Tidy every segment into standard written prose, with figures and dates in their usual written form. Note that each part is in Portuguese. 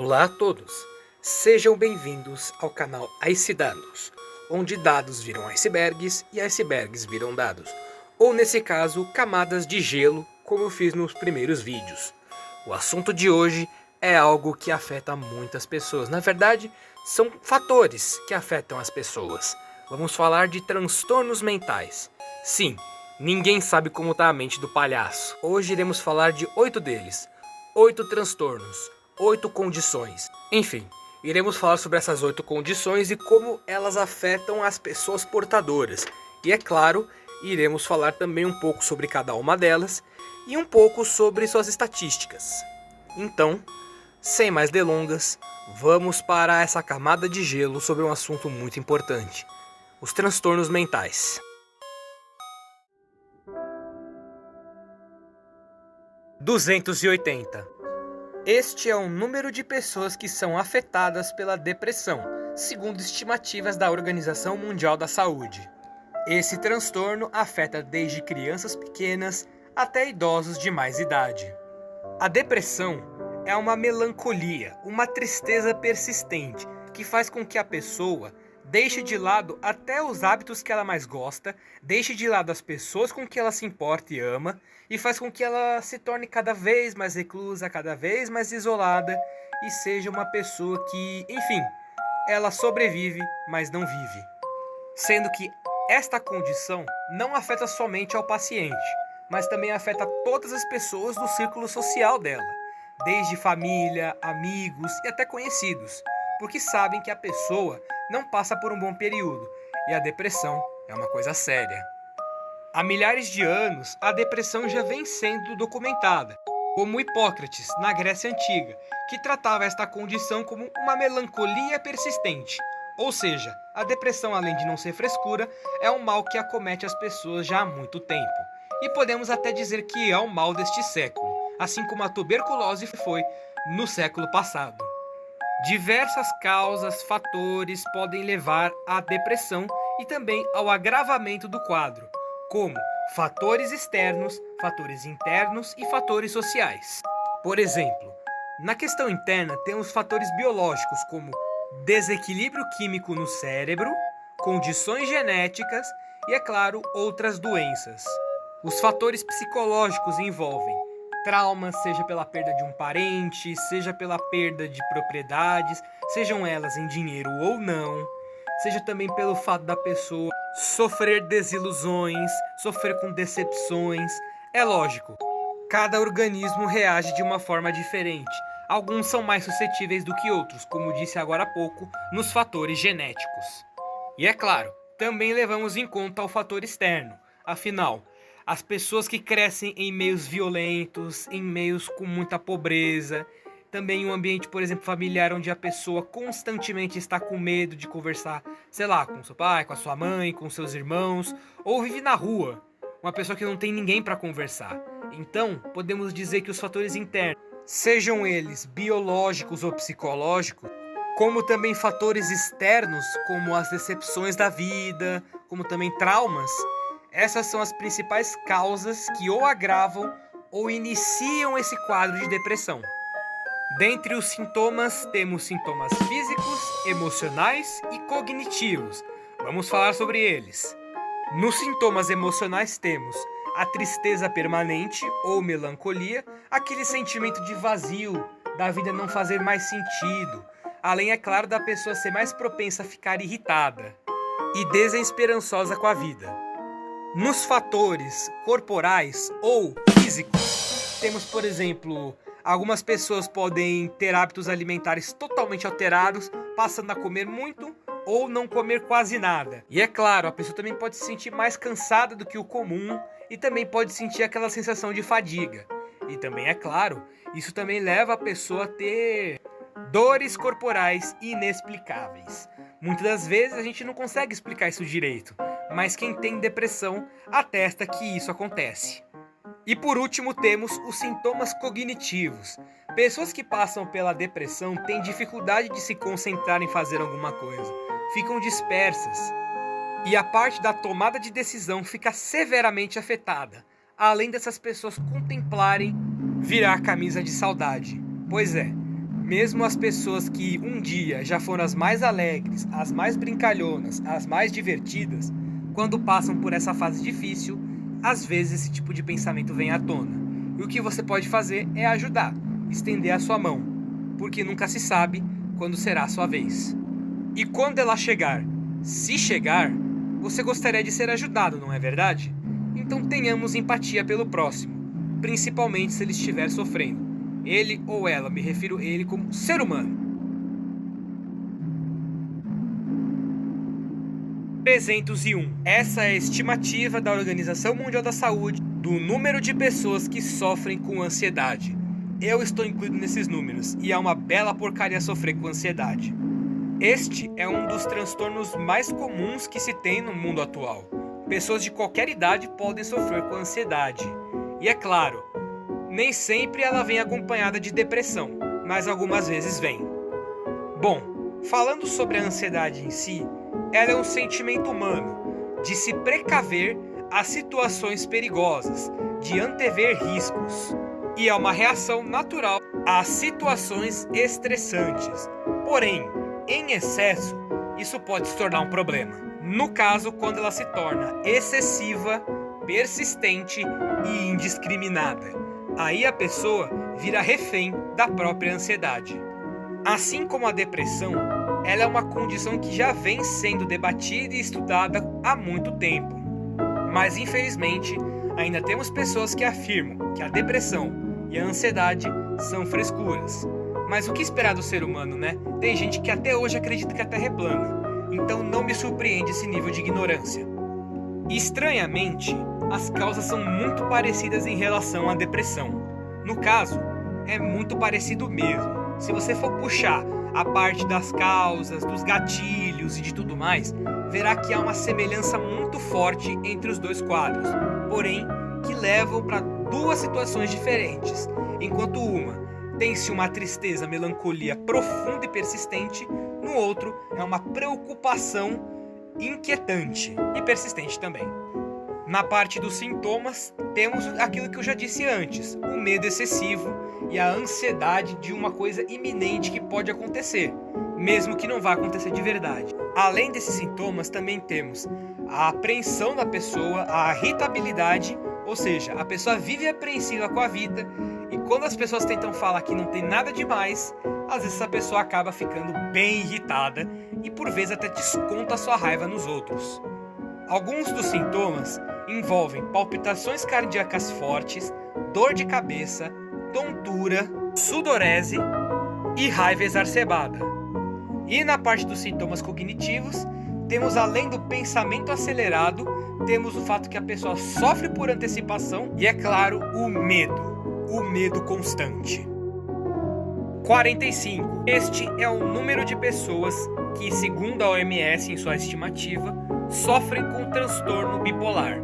Olá a todos, sejam bem-vindos ao canal Ice Dados, onde dados viram icebergs e icebergs viram dados, ou nesse caso, camadas de gelo, como eu fiz nos primeiros vídeos. O assunto de hoje é algo que afeta muitas pessoas, na verdade, são fatores que afetam as pessoas. Vamos falar de transtornos mentais. Sim, ninguém sabe como está a mente do palhaço. Hoje iremos falar de 8 deles, 8 transtornos. 8 condições. Enfim, iremos falar sobre essas 8 condições e como elas afetam as pessoas portadoras. E é claro, iremos falar também um pouco sobre cada uma delas e um pouco sobre suas estatísticas. Então, sem mais delongas, vamos para essa camada de gelo sobre um assunto muito importante: os transtornos mentais. 280. Este é o número de pessoas que são afetadas pela depressão, segundo estimativas da Organização Mundial da Saúde. Esse transtorno afeta desde crianças pequenas até idosos de mais idade. A depressão é uma melancolia, uma tristeza persistente, que faz com que a pessoa deixe de lado até os hábitos que ela mais gosta, deixe de lado as pessoas com que ela se importa e ama, e faz com que ela se torne cada vez mais reclusa, cada vez mais isolada, e seja uma pessoa que, enfim, ela sobrevive, mas não vive. Sendo que esta condição não afeta somente ao paciente, mas também afeta todas as pessoas do círculo social dela, desde família, amigos e até conhecidos, porque sabem que a pessoa não passa por um bom período, e a depressão é uma coisa séria. Há milhares de anos, a depressão já vem sendo documentada, como Hipócrates, na Grécia Antiga, que tratava esta condição como uma melancolia persistente. Ou seja, a depressão, além de não ser frescura, é um mal que acomete as pessoas já há muito tempo. E podemos até dizer que é o mal deste século, assim como a tuberculose foi no século passado. Diversas causas, fatores podem levar à depressão e também ao agravamento do quadro, como fatores externos, fatores internos e fatores sociais. Por exemplo, na questão interna temos fatores biológicos como desequilíbrio químico no cérebro, condições genéticas e, é claro, outras doenças. Os fatores psicológicos envolvem traumas, seja pela perda de um parente, seja pela perda de propriedades, sejam elas em dinheiro ou não, seja também pelo fato da pessoa sofrer desilusões, sofrer com decepções. É lógico, cada organismo reage de uma forma diferente. Alguns são mais suscetíveis do que outros, como disse agora há pouco, nos fatores genéticos. E é claro, também levamos em conta o fator externo. Afinal, as pessoas que crescem em meios violentos, em meios com muita pobreza, também um ambiente, por exemplo, familiar onde a pessoa constantemente está com medo de conversar, sei lá, com seu pai, com a sua mãe, com seus irmãos, ou vive na rua, uma pessoa que não tem ninguém para conversar. Então, podemos dizer que os fatores internos, sejam eles biológicos ou psicológicos, como também fatores externos, como as decepções da vida, como também traumas, essas são as principais causas que ou agravam ou iniciam esse quadro de depressão. Dentre os sintomas, temos sintomas físicos, emocionais e cognitivos. Vamos falar sobre eles. Nos sintomas emocionais temos a tristeza permanente ou melancolia, aquele sentimento de vazio, da vida não fazer mais sentido, além, é claro, da pessoa ser mais propensa a ficar irritada e desesperançosa com a vida. Nos fatores corporais ou físicos, temos, por exemplo, algumas pessoas podem ter hábitos alimentares totalmente alterados, passando a comer muito ou não comer quase nada. E é claro, a pessoa também pode se sentir mais cansada do que o comum e também pode sentir aquela sensação de fadiga. E também, é claro, isso também leva a pessoa a ter dores corporais inexplicáveis. Muitas das vezes a gente não consegue explicar isso direito, mas quem tem depressão atesta que isso acontece. E por último temos os sintomas cognitivos. Pessoas que passam pela depressão têm dificuldade de se concentrar em fazer alguma coisa, ficam dispersas, e a parte da tomada de decisão fica severamente afetada, além dessas pessoas contemplarem virar camisa de saudade. Pois é, Mesmo as pessoas que um dia já foram as mais alegres, as mais brincalhonas, as mais divertidas, quando passam por essa fase difícil, às vezes esse tipo de pensamento vem à tona. E o que você pode fazer é ajudar, estender a sua mão, porque nunca se sabe quando será a sua vez. E quando ela chegar, se chegar, você gostaria de ser ajudado, não é verdade? Então tenhamos empatia pelo próximo, principalmente se ele estiver sofrendo. Ele ou ela, me refiro a ele como ser humano. 301. Essa é a estimativa da Organização Mundial da Saúde do número de pessoas que sofrem com ansiedade. Eu estou incluído nesses números e é uma bela porcaria sofrer com ansiedade. Este é um dos transtornos mais comuns que se tem no mundo atual. Pessoas de qualquer idade podem sofrer com ansiedade. E é claro, nem sempre ela vem acompanhada de depressão, mas algumas vezes vem. Bom, falando sobre a ansiedade em si, ela é um sentimento humano de se precaver a situações perigosas, de antever riscos. E é uma reação natural a situações estressantes. Porém, em excesso, isso pode se tornar um problema. No caso, quando ela se torna excessiva, persistente e indiscriminada. Aí a pessoa vira refém da própria ansiedade. Assim como a depressão, ela é uma condição que já vem sendo debatida e estudada há muito tempo. Mas infelizmente, ainda temos pessoas que afirmam que a depressão e a ansiedade são frescuras. Mas o que esperar do ser humano, né? Tem gente que até hoje acredita que a Terra é plana. Então não me surpreende esse nível de ignorância. Estranhamente, as causas são muito parecidas em relação à depressão. No caso, é muito parecido mesmo. Se você for puxar a parte das causas, dos gatilhos e de tudo mais, verá que há uma semelhança muito forte entre os dois quadros, porém que levam para duas situações diferentes. Enquanto uma tem-se uma tristeza, melancolia profunda e persistente, no outro é uma preocupação inquietante e persistente também. Na parte dos sintomas, temos aquilo que eu já disse antes, o medo excessivo e a ansiedade de uma coisa iminente que pode acontecer, mesmo que não vá acontecer de verdade. Além desses sintomas, também temos a apreensão da pessoa, a irritabilidade, ou seja, a pessoa vive apreensiva com a vida e quando as pessoas tentam falar que não tem nada demais, às vezes essa pessoa acaba ficando bem irritada e por vezes até desconta a sua raiva nos outros. Alguns dos sintomas envolvem palpitações cardíacas fortes, dor de cabeça, tontura, sudorese e raiva exacerbada. E na parte dos sintomas cognitivos, temos além do pensamento acelerado, temos o fato que a pessoa sofre por antecipação e, é claro, o medo constante. 45. Este é o número de pessoas que, segundo a OMS em sua estimativa, sofrem com transtorno bipolar.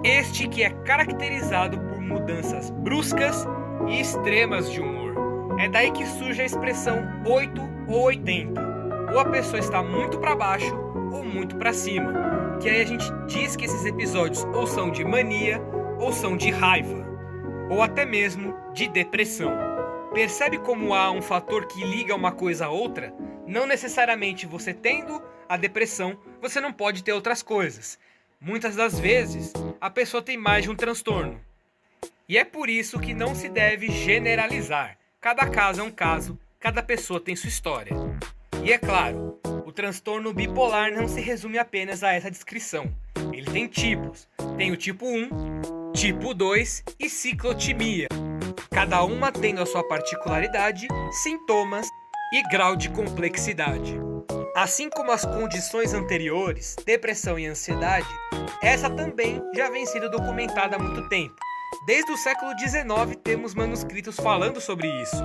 Este que é caracterizado por mudanças bruscas e extremas de humor. É daí que surge a expressão 8 ou 80. Ou a pessoa está muito para baixo ou muito para cima. Que aí a gente diz que esses episódios ou são de mania ou são de raiva. Ou até mesmo de depressão. Percebe como há um fator que liga uma coisa a outra? Não necessariamente você tendo a depressão, você não pode ter outras coisas. Muitas das vezes, a pessoa tem mais de um transtorno. E é por isso que não se deve generalizar. Cada caso é um caso, cada pessoa tem sua história. E é claro, o transtorno bipolar não se resume apenas a essa descrição. Ele tem tipos. Tem o tipo 1, tipo 2 e ciclotimia. Cada uma tendo a sua particularidade, sintomas e grau de complexidade. Assim como as condições anteriores, depressão e ansiedade, essa também já vem sendo documentada há muito tempo. Desde o século XIX temos manuscritos falando sobre isso.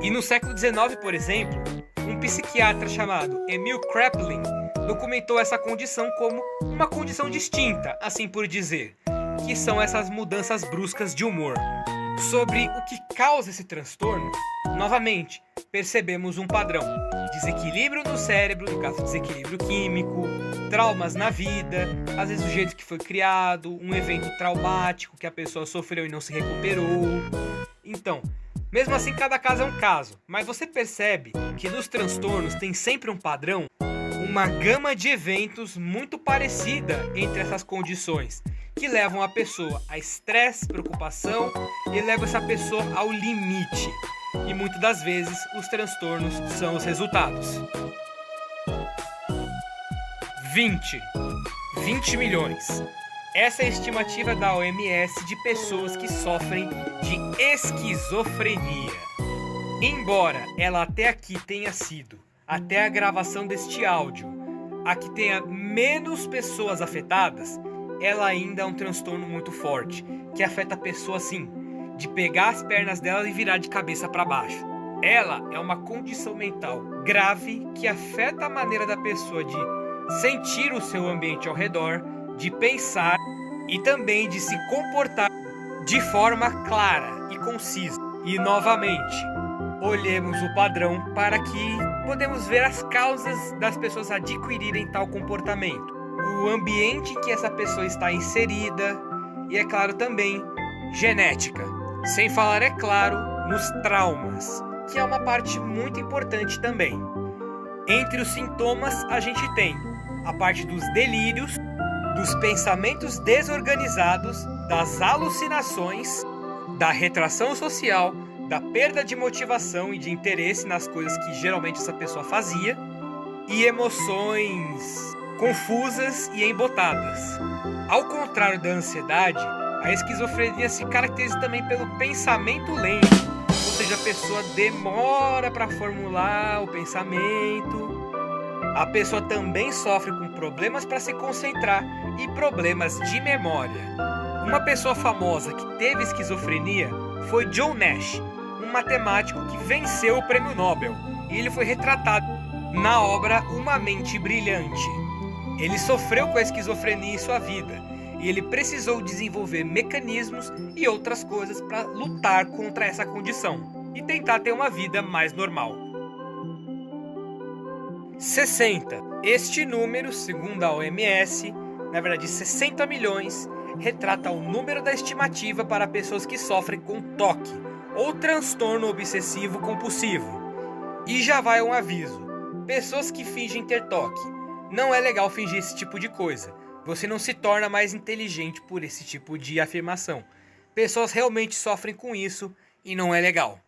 E no século XIX, por exemplo, um psiquiatra chamado Emil Kraepelin documentou essa condição como uma condição distinta, assim por dizer, que são essas mudanças bruscas de humor. Sobre o que causa esse transtorno, novamente, percebemos um padrão. Desequilíbrio no cérebro, no caso desequilíbrio químico, traumas na vida, às vezes o jeito que foi criado, um evento traumático que a pessoa sofreu e não se recuperou. Então, Mesmo assim, cada caso é um caso, mas você percebe que nos transtornos tem sempre um padrão, uma gama de eventos muito parecida entre essas condições, que levam a pessoa a estresse, preocupação e levam essa pessoa ao limite. E muitas das vezes os transtornos são os resultados. 20 milhões. Essa é a estimativa da OMS de pessoas que sofrem de esquizofrenia. Embora ela até aqui tenha sido, até a gravação deste áudio, a que tenha menos pessoas afetadas, ela ainda é um transtorno muito forte, que afeta a pessoa assim, de pegar as pernas dela e virar de cabeça para baixo. Ela é uma condição mental grave que afeta a maneira da pessoa de sentir o seu ambiente ao redor, de pensar e também de se comportar de forma clara e concisa. E novamente, olhemos o padrão para que podemos ver as causas das pessoas adquirirem tal comportamento, o ambiente em que essa pessoa está inserida e, é claro, também genética. Sem falar, é claro, nos traumas, que é uma parte muito importante também. Entre os sintomas, a gente tem a parte dos delírios, dos pensamentos desorganizados, das alucinações, da retração social, da perda de motivação e de interesse nas coisas que geralmente essa pessoa fazia, e emoções confusas e embotadas. Ao contrário da ansiedade, a esquizofrenia se caracteriza também pelo pensamento lento, ou seja, a pessoa demora para formular o pensamento. A pessoa também sofre com problemas para se concentrar e problemas de memória. Uma pessoa famosa que teve esquizofrenia foi John Nash, um matemático que venceu o prêmio Nobel, e ele foi retratado na obra Uma Mente Brilhante. Ele sofreu com a esquizofrenia em sua vida, e ele precisou desenvolver mecanismos e outras coisas para lutar contra essa condição e tentar ter uma vida mais normal. 60. Este número, segundo a OMS, na verdade 60 milhões, retrata o número da estimativa para pessoas que sofrem com TOC, ou transtorno obsessivo compulsivo. E já vai um aviso: pessoas que fingem ter TOC, não é legal fingir esse tipo de coisa. Você não se torna mais inteligente por esse tipo de afirmação. Pessoas realmente sofrem com isso e não é legal.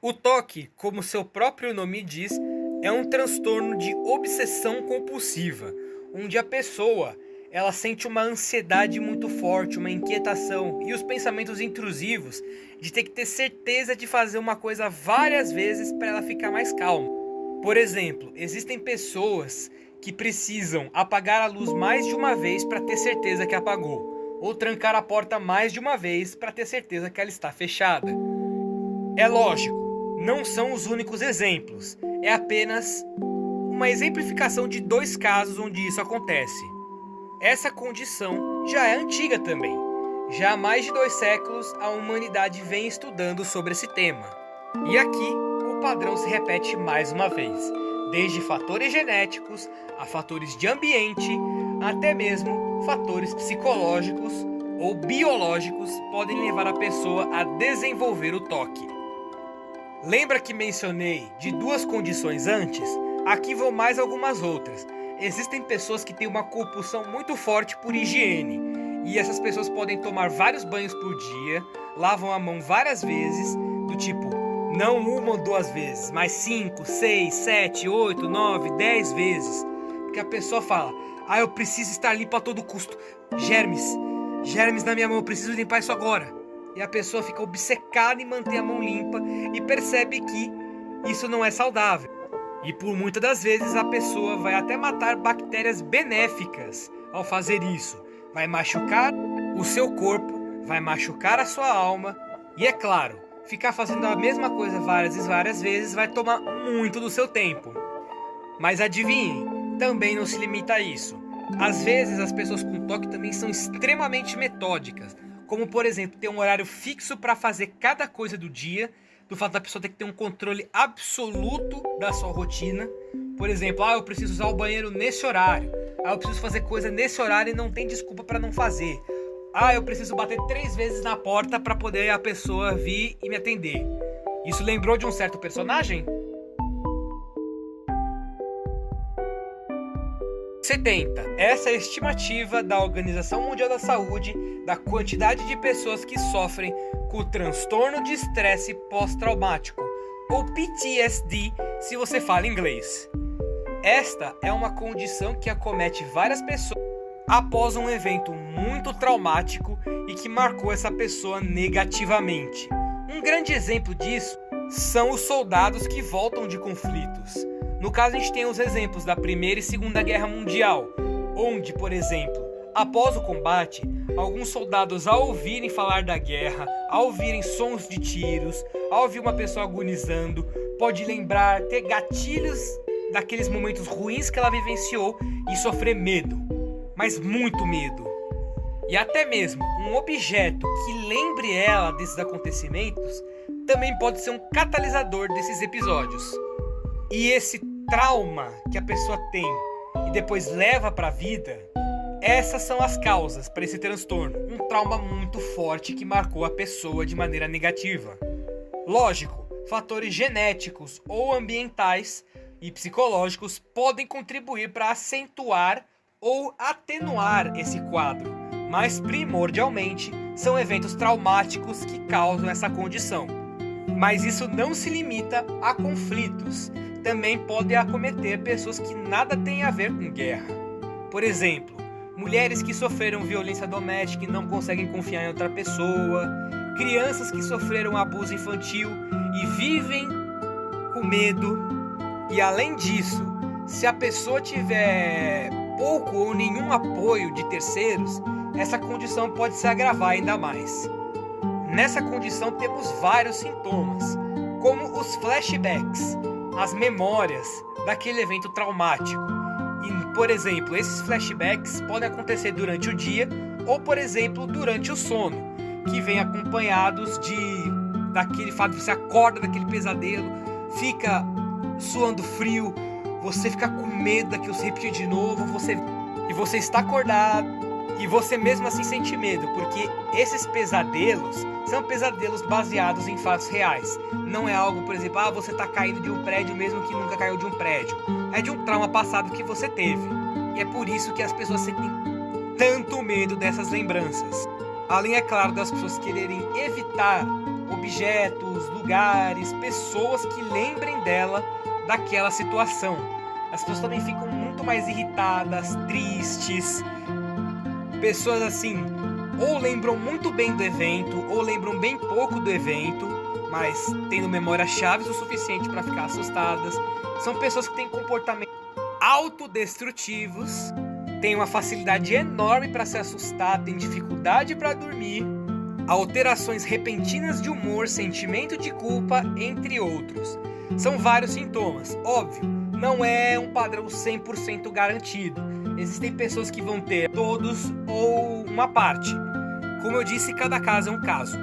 O TOC, como seu próprio nome diz, é um transtorno de obsessão compulsiva, onde a pessoa ela sente uma ansiedade muito forte, uma inquietação e os pensamentos intrusivos de ter que ter certeza de fazer uma coisa várias vezes para ela ficar mais calma. Por exemplo, existem pessoas que precisam apagar a luz mais de uma vez para ter certeza que apagou, ou trancar a porta mais de uma vez para ter certeza que ela está fechada. É lógico, não são os únicos exemplos, é apenas uma exemplificação de 2 casos onde isso acontece. Essa condição já é antiga também. Já há mais de 2 séculos a humanidade vem estudando sobre esse tema. E aqui o padrão se repete mais uma vez. Desde fatores genéticos, a fatores de ambiente, até mesmo fatores psicológicos ou biológicos podem levar a pessoa a desenvolver o TOC. Lembra que mencionei de 2 condições antes? Aqui vão mais algumas outras. Existem pessoas que têm uma compulsão muito forte por higiene, e essas pessoas podem tomar vários banhos por dia, lavam a mão várias vezes, do tipo, não 1 ou 2 vezes, mas 5, 6, 7, 8, 9, 10 vezes. Porque a pessoa fala, eu preciso estar limpo a todo custo. Germes na minha mão, eu preciso limpar isso agora. E a pessoa fica obcecada em manter a mão limpa e percebe que isso não é saudável. E por muitas das vezes a pessoa vai até matar bactérias benéficas ao fazer isso. Vai machucar o seu corpo, vai machucar a sua alma. E é claro, ficar fazendo a mesma coisa várias vezes vai tomar muito do seu tempo. Mas adivinhem, também não se limita a isso. Às vezes as pessoas com TOC também são extremamente metódicas. Como por exemplo, ter um horário fixo para fazer cada coisa do dia. Do fato da pessoa ter que ter um controle absoluto da sua rotina. Por exemplo, eu preciso usar o banheiro nesse horário. Eu preciso fazer coisa nesse horário e não tem desculpa para não fazer. eu preciso bater 3 vezes na porta para poder a pessoa vir e me atender. Isso lembrou de um certo personagem? 70. Essa é a estimativa da Organização Mundial da Saúde da quantidade de pessoas que sofrem com o transtorno de estresse pós-traumático, ou PTSD, se você fala inglês. Esta é uma condição que acomete várias pessoas após um evento muito traumático e que marcou essa pessoa negativamente. Um grande exemplo disso são os soldados que voltam de conflitos. No caso, a gente tem os exemplos da Primeira e Segunda Guerra Mundial, onde, por exemplo, após o combate, alguns soldados, ao ouvirem falar da guerra, ao ouvirem sons de tiros, ao ouvir uma pessoa agonizando, pode lembrar, ter gatilhos daqueles momentos ruins que ela vivenciou e sofrer medo, mas muito medo. E até mesmo um objeto que lembre ela desses acontecimentos também pode ser um catalisador desses episódios. E esse trauma que a pessoa tem e depois leva para a vida, essas são as causas para esse transtorno. Um trauma muito forte que marcou a pessoa de maneira negativa. Lógico, fatores genéticos ou ambientais e psicológicos podem contribuir para acentuar ou atenuar esse quadro, mas primordialmente são eventos traumáticos que causam essa condição. Mas isso não se limita a conflitos. Também pode acometer pessoas que nada têm a ver com guerra. Por exemplo, mulheres que sofreram violência doméstica e não conseguem confiar em outra pessoa, crianças que sofreram abuso infantil e vivem com medo. E além disso, se a pessoa tiver pouco ou nenhum apoio de terceiros, essa condição pode se agravar ainda mais. Nessa condição temos vários sintomas, como os flashbacks, as memórias daquele evento traumático. E, por exemplo, esses flashbacks podem acontecer durante o dia ou, por exemplo, durante o sono, que vem acompanhados daquele fato de você acorda daquele pesadelo, fica suando frio, você fica com medo daquilo se repetir de novo, e você está acordado e você mesmo assim sente medo, porque esses pesadelos são pesadelos baseados em fatos reais. Não é algo, por exemplo, você está caindo de um prédio mesmo que nunca caiu de um prédio. É de um trauma passado que você teve. E é por isso que as pessoas sentem tanto medo dessas lembranças. Além, é claro, das pessoas quererem evitar objetos, lugares, pessoas que lembrem dela daquela situação. As pessoas também ficam muito mais irritadas, tristes. Pessoas assim, ou lembram muito bem do evento, ou lembram bem pouco do evento, mas tendo memórias chaves o suficiente para ficar assustadas. São pessoas que têm comportamentos autodestrutivos, têm uma facilidade enorme para se assustar, têm dificuldade para dormir, alterações repentinas de humor, sentimento de culpa, entre outros. São vários sintomas, óbvio, não é um padrão 100% garantido. Existem pessoas que vão ter todos ou uma parte. Como eu disse, cada caso é um caso.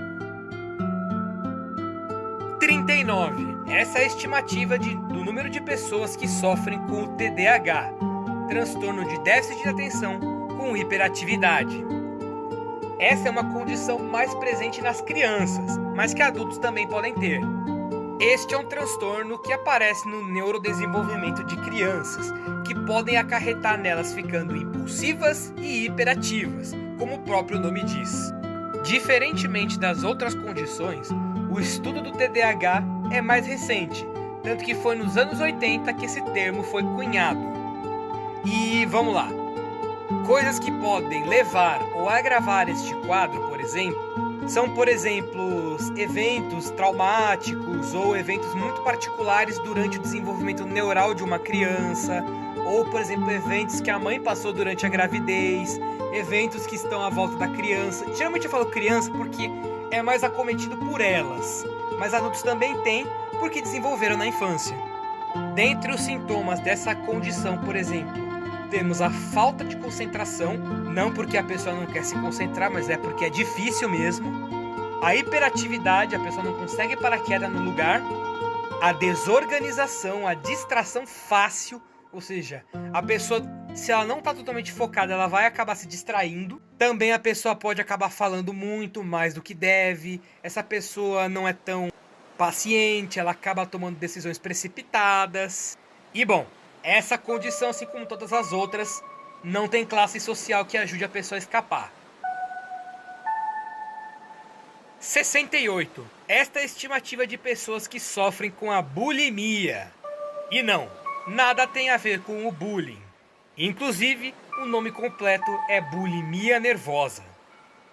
39. Essa é a estimativa do número de pessoas que sofrem com o TDAH, transtorno de déficit de atenção com hiperatividade. Essa é uma condição mais presente nas crianças, mas que adultos também podem ter. Este é um transtorno que aparece no neurodesenvolvimento de crianças, que podem acarretar nelas ficando impulsivas e hiperativas, como o próprio nome diz. Diferentemente das outras condições, o estudo do TDAH é mais recente, tanto que foi nos anos 80 que esse termo foi cunhado. E vamos lá. Coisas que podem levar ou agravar este quadro, por exemplo, são, por exemplo, eventos traumáticos ou eventos muito particulares durante o desenvolvimento neural de uma criança, ou, por exemplo, eventos que a mãe passou durante a gravidez, eventos que estão à volta da criança. Geralmente eu falo criança porque é mais acometido por elas, mas adultos também têm porque desenvolveram na infância. Dentre os sintomas dessa condição, por exemplo, temos a falta de concentração, não porque a pessoa não quer se concentrar, mas é porque é difícil mesmo. A hiperatividade, a pessoa não consegue parar quieta no lugar. A desorganização, a distração fácil, Ou seja, a pessoa, se ela não está totalmente focada, ela vai acabar se distraindo. Também a pessoa pode acabar falando muito mais do que deve. Essa pessoa não é tão paciente, ela acaba tomando decisões precipitadas. E bom, essa condição, assim como todas as outras, não tem classe social que ajude a pessoa a escapar. 68. Esta é a estimativa de pessoas que sofrem com a bulimia. E não, nada tem a ver com o bullying. Inclusive, o nome completo é bulimia nervosa.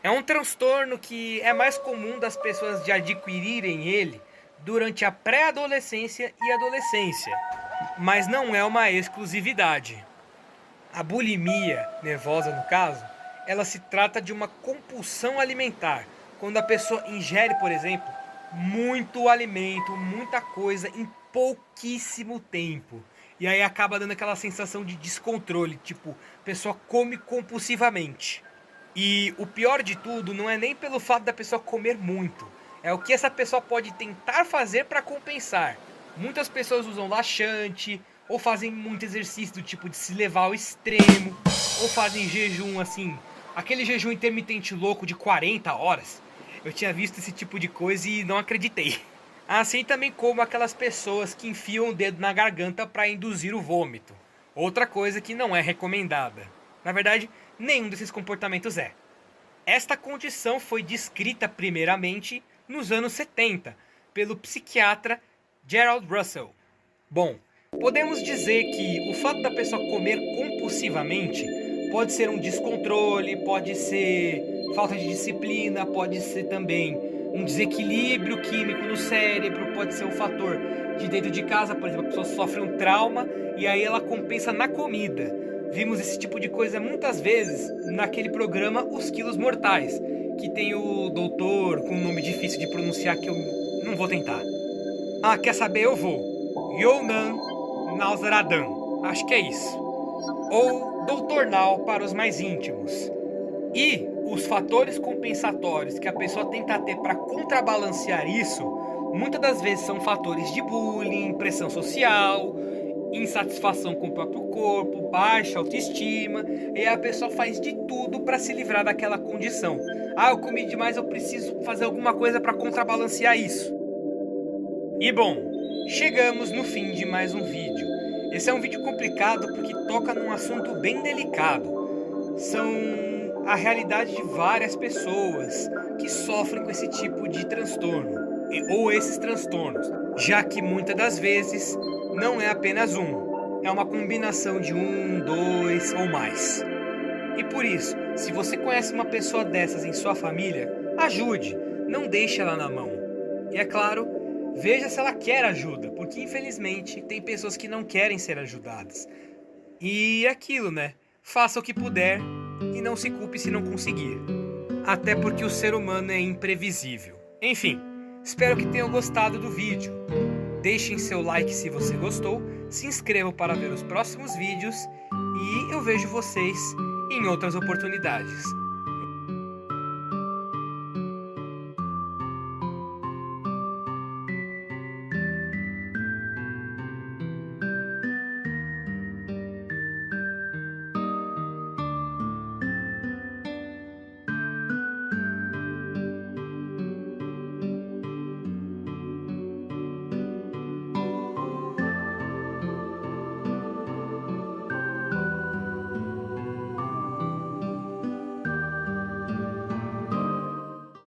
É um transtorno que é mais comum das pessoas de adquirirem ele durante a pré-adolescência e adolescência, mas não é uma exclusividade. A bulimia nervosa, no caso, ela se trata de uma compulsão alimentar, quando a pessoa ingere, por exemplo, muito alimento, muita coisa em pouquíssimo tempo. E aí acaba dando aquela sensação de descontrole, tipo, a pessoa come compulsivamente. E o pior de tudo não é nem pelo fato da pessoa comer muito, é o que essa pessoa pode tentar fazer para compensar. Muitas pessoas usam laxante, ou fazem muito exercício do tipo de se levar ao extremo, ou fazem jejum assim, aquele jejum intermitente louco de 40 horas. Eu tinha visto esse tipo de coisa e não acreditei. Assim também como aquelas pessoas que enfiam o dedo na garganta para induzir o vômito. Outra coisa que não é recomendada. Na verdade, nenhum desses comportamentos é. Esta condição foi descrita primeiramente nos anos 70 pelo psiquiatra Gerald Russell. Bom, podemos dizer que o fato da pessoa comer compulsivamente pode ser um descontrole, pode ser falta de disciplina, pode ser também um desequilíbrio químico no cérebro, pode ser um fator de dentro de casa, por exemplo, a pessoa sofre um trauma e aí ela compensa na comida. Vimos esse tipo de coisa muitas vezes naquele programa Os Quilos Mortais, que tem o doutor com um nome difícil de pronunciar que eu não vou tentar. Ah, quer saber? Eu vou. Yonan Nausaradan. Acho que é isso. Ou Doutor Nau para os mais íntimos. E os fatores compensatórios que a pessoa tenta ter para contrabalancear isso, muitas das vezes são fatores de bullying, pressão social, insatisfação com o próprio corpo, baixa autoestima, e a pessoa faz de tudo para se livrar daquela condição. Ah, eu comi demais, eu preciso fazer alguma coisa para contrabalancear isso. E bom, chegamos no fim de mais um vídeo. Esse é um vídeo complicado porque toca num assunto bem delicado. São a realidade de várias pessoas que sofrem com esse tipo de transtorno, ou esses transtornos, já que muitas das vezes não é apenas um, é uma combinação de um, dois ou mais. E por isso, se você conhece uma pessoa dessas em sua família, ajude, não deixe ela na mão. E é claro, veja se ela quer ajuda, porque infelizmente tem pessoas que não querem ser ajudadas. E é aquilo, né? Faça o que puder e não se culpe se não conseguir. Até porque o ser humano é imprevisível. Enfim, espero que tenham gostado do vídeo. Deixem seu like se você gostou, se inscrevam para ver os próximos vídeos e eu vejo vocês em outras oportunidades.